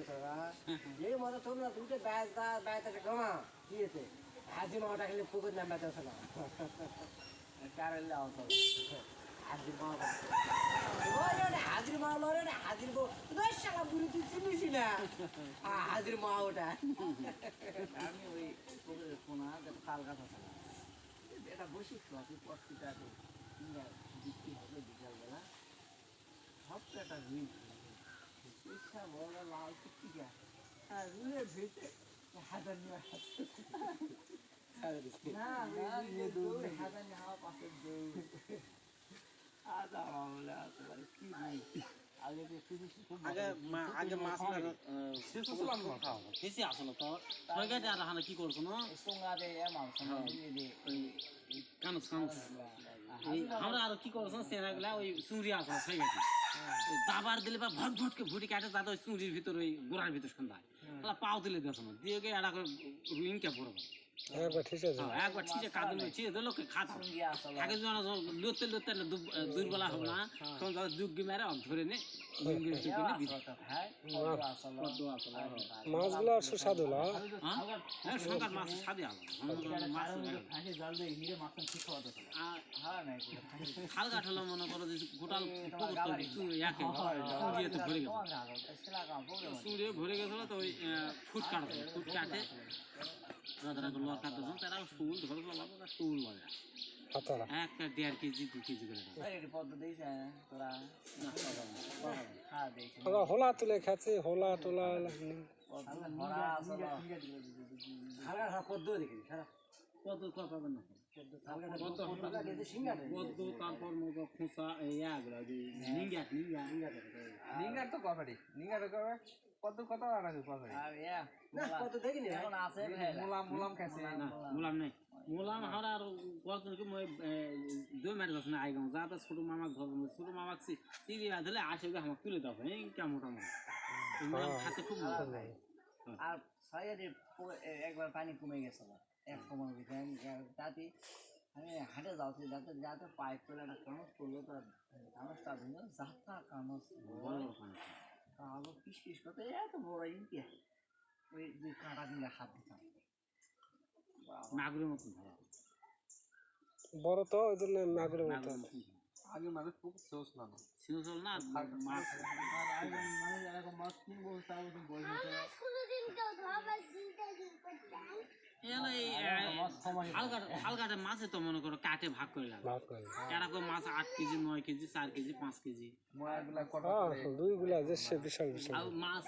তোরা এই মতো তোর না দুটো ব্যাচ গমা দিয়েছে হাজির মাওটা খেলে পুকুর নাম বেঁচেছে না কারেন্ট লাও তো হাজির মাও হাজির মাও লরে না হাজির বউ দশ টাকা বুড়ি তুই চিনিস না হাজির মা ওটা আমি ওই পুকুরের কোনা তাল গাছ আছে এটা বসি তুই পত্রিকা বিক্রি হবে বিকালবেলা সবটা একটা রুই ইচ্ছা বড় লাল টিকা আর রুইয়ের ভিতরে হাজার নিয়ে না হাজার নিয়ে হাওয়া পাশে আগে মাছ বেশি আসলো তো সরকারি আর হানা কি করছো না কানস কানস আমরা আর কি করছো সেনাগুলা ওই চুরি আসলো সরকারি দাবার দিলে বা ভট ভটকে ভুটি কাটে যাতে ওই চুরির ভিতর ওই গোড়ার ভিতর সন্ধ্যায় তাহলে পাও দিলে দেখো না দিয়ে গিয়ে একটা রুইং কে পড়বে একবার ঠিক আছে কাঁদুন ছিঁড়ে দিল খাতা আগে লড়তে লড়তে দুর্বলা হবে না তখন যাদের দুগ্গি মেরে ধরে নে মাছগুলো সুস্বাদু না সংকার মাছ স্বাদই খাল কাঠ হলো মনে করো যে গোটাল চুড়িয়ে ভরে গেছিল তো ওই ফুট কাটে তারা ফুল ধরে ফুল বাজা একটা 1.5 কেজি 2 কেজি করে হোলা তুলে খাচ্ছে হোলা টোলা পদ্ম পাবেন না পদ্ম তারপর খোঁচা ইয়াগুলো নিঙ্গার তো কপাটি নিঙ্গার কত কত কত দেখিনি মুলাম খাইছে মুলাম নেই মুলাম হারা আর কতজনকে মই 2 মিনিট গছ না আইগাম যাতে ছোট মামা ঘর ছোট মামা চিড়ি ধরে আসে আমাকে তুলে দাও কেমন মোটামুটি মুলাম খাতে খুব মজা লাগে আর সাইডে একবার পানি কমে গেছে এক সময় তাতে আমি হাটে যাচ্ছি যাতে যাতে পাইপ তোলে একটা কামড় করলো তার কামড়টা ধরলো যাত্রা কামড় আলো পিস পিস করতে এত বড় ইন্টি ওই যে কাঁটা দিলে হাত দিতাম মাগুরের মতন ধরা বড় তো ওই জন্য মাগুরের মতো আগে মানুষ খুব সোস না সিনসল না মাছ এরকম মাছ কিনবো তাও বই হালকাটা মাছে তো মনে করো কাটে ভাগ করে লাগে এরকম মাছ 8 কেজি 9 কেজি 4 কেজি 5 কেজি দুইগুলা যে বিশাল বিশাল মাছ